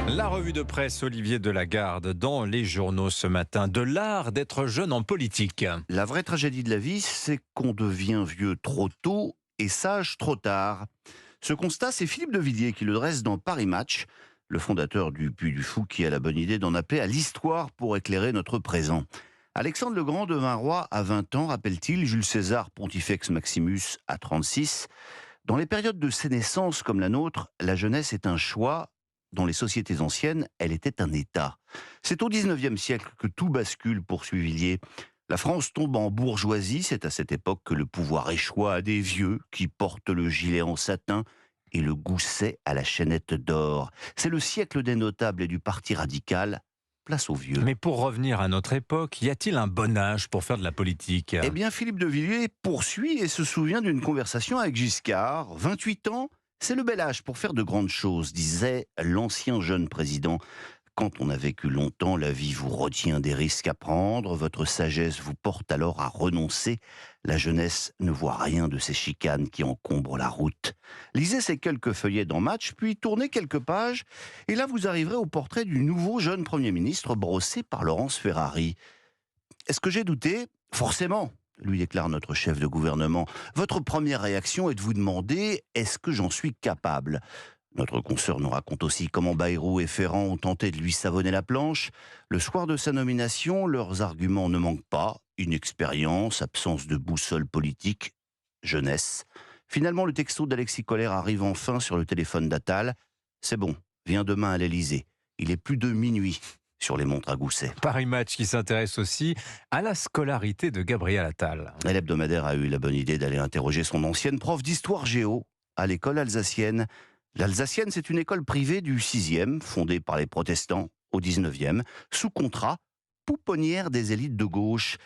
La revue de presse Olivier Delagarde dans les journaux ce matin. De l'art d'être jeune en politique. La vraie tragédie de la vie, c'est qu'on devient vieux trop tôt et sage trop tard. Ce constat, c'est Philippe de Villiers qui le dresse dans Paris Match, le fondateur du Puy du Fou qui a la bonne idée d'en appeler à l'histoire pour éclairer notre présent. Alexandre le Grand devint roi à 20 ans, rappelle-t-il, Jules César Pontifex Maximus à 36. Dans les périodes de sénescence comme la nôtre, la jeunesse est un choix. Dans les sociétés anciennes, elle était un État. C'est au XIXe siècle que tout bascule, poursuit Villiers. La France tombe en bourgeoisie, c'est à cette époque que le pouvoir échoit à des vieux qui portent le gilet en satin et le gousset à la chaînette d'or. C'est le siècle des notables et du parti radical. Place aux vieux. Mais pour revenir à notre époque, y a-t-il un bon âge pour faire de la politique ? Eh bien, Philippe de Villiers poursuit et se souvient d'une conversation avec Giscard. 28 ans, c'est le bel âge pour faire de grandes choses, disait l'ancien jeune président. Quand on a vécu longtemps, la vie vous retient des risques à prendre, votre sagesse vous porte alors à renoncer. La jeunesse ne voit rien de ces chicanes qui encombrent la route. Lisez ces quelques feuillets dans Match, puis tournez quelques pages, et là vous arriverez au portrait du nouveau jeune Premier ministre brossé par Laurence Ferrari. Est-ce que j'ai douté ? Forcément, lui déclare notre chef de gouvernement. Votre première réaction est de vous demander « est-ce que j'en suis capable ?» Notre consoeur nous raconte aussi comment Bayrou et Ferrand ont tenté de lui savonner la planche. Le soir de sa nomination, leurs arguments ne manquent pas. Inexpérience, absence de boussole politique, jeunesse. Finalement, le texto d'Alexis Collère arrive enfin sur le téléphone d'Attal. C'est bon, viens demain à l'Élysée. Il est plus de minuit sur les montres à gousset. Paris Match qui s'intéresse aussi à la scolarité de Gabriel Attal. L'hebdomadaire a eu la bonne idée d'aller interroger son ancienne prof d'histoire géo à l'école alsacienne. L'Alsacienne, c'est une école privée du 6e, fondée par les protestants au 19e, sous contrat, pouponnière des élites de gauche.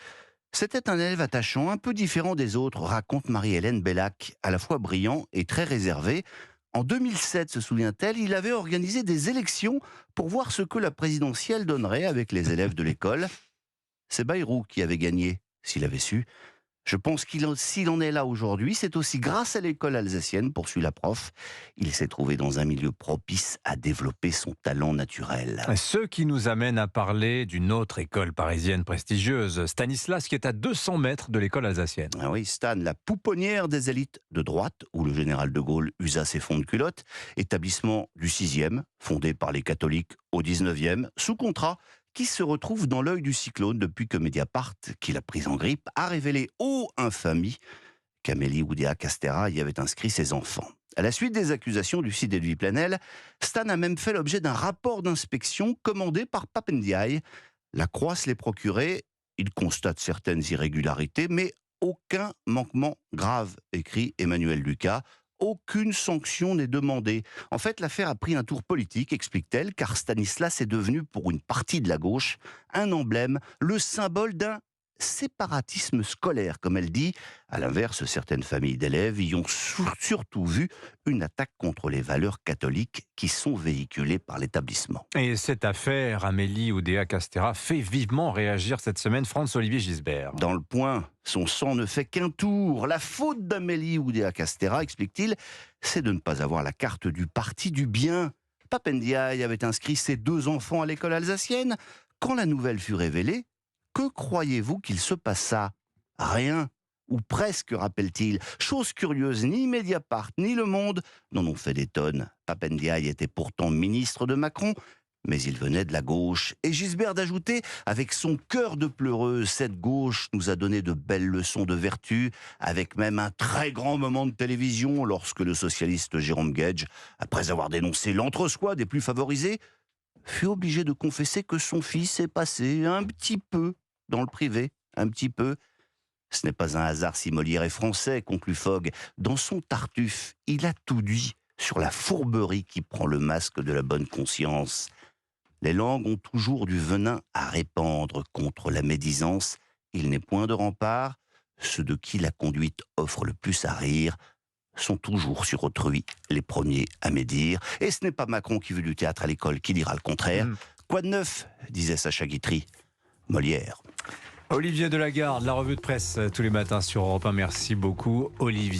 C'était un élève attachant, un peu différent des autres, raconte Marie-Hélène Bellac, à la fois brillant et très réservé. En 2007, se souvient-elle, il avait organisé des élections pour voir ce que la présidentielle donnerait avec les élèves de l'école. C'est Bayrou qui avait gagné, s'il avait su. Je pense s'il en est là aujourd'hui, c'est aussi grâce à l'école alsacienne, poursuit la prof. Il s'est trouvé dans un milieu propice à développer son talent naturel. Ce qui nous amène à parler d'une autre école parisienne prestigieuse, Stanislas, qui est à 200 mètres de l'école alsacienne. Ah oui, Stan, la pouponnière des élites de droite, où le général de Gaulle usa ses fonds de culotte, établissement du 6e, fondé par les catholiques au 19e, sous contrat, qui se retrouve dans l'œil du cyclone depuis que Mediapart, qui l'a prise en grippe, a révélé ô infamie qu'Amélie Oudéa-Castéra y avait inscrit ses enfants. À la suite des accusations du site d'Edoui Plenel, Stan a même fait l'objet d'un rapport d'inspection commandé par Pape Ndiaye. La Croix se l'est procuré, il constate certaines irrégularités, mais aucun manquement grave, écrit Emmanuel Lucas. Aucune sanction n'est demandée. En fait, l'affaire a pris un tour politique, explique-t-elle, car Stanislas est devenu, pour une partie de la gauche, un emblème, le symbole d'un séparatisme scolaire, comme elle dit. À l'inverse, certaines familles d'élèves y ont surtout vu une attaque contre les valeurs catholiques qui sont véhiculées par l'établissement. Et cette affaire, Amélie Oudéa-Castéra, fait vivement réagir cette semaine Franz-Olivier Gisbert. Dans le Point, son sang ne fait qu'un tour. La faute d'Amélie Oudéa-Castéra, explique-t-il, c'est de ne pas avoir la carte du parti du bien. Pape Ndiaye avait inscrit ses 2 enfants à l'école alsacienne. Quand la nouvelle fut révélée, que croyez-vous qu'il se passa ? Rien, ou presque, rappelle-t-il. Chose curieuse, ni Mediapart, ni Le Monde n'en ont fait des tonnes. Pape Ndiaye était pourtant ministre de Macron, mais il venait de la gauche. Et Gisbert d'ajouter, avec son cœur de pleureuse, cette gauche nous a donné de belles leçons de vertu, avec même un très grand moment de télévision lorsque le socialiste Jérôme Guedj, après avoir dénoncé l'entre-soi des plus favorisés, fut obligé de confesser que son fils est passé un petit peu dans le privé, un petit peu. Ce n'est pas un hasard si Molière est français, conclut Fogg. Dans son Tartuffe, il a tout dit sur la fourberie qui prend le masque de la bonne conscience. Les langues ont toujours du venin à répandre contre la médisance. Il n'est point de rempart. Ceux de qui la conduite offre le plus à rire sont toujours sur autrui les premiers à médire. Et ce n'est pas Macron qui veut du théâtre à l'école qui dira le contraire. Quoi de neuf, disait Sacha Guitry. Molière. Olivier Delagarde, la revue de presse tous les matins sur Europe 1. Merci beaucoup, Olivier.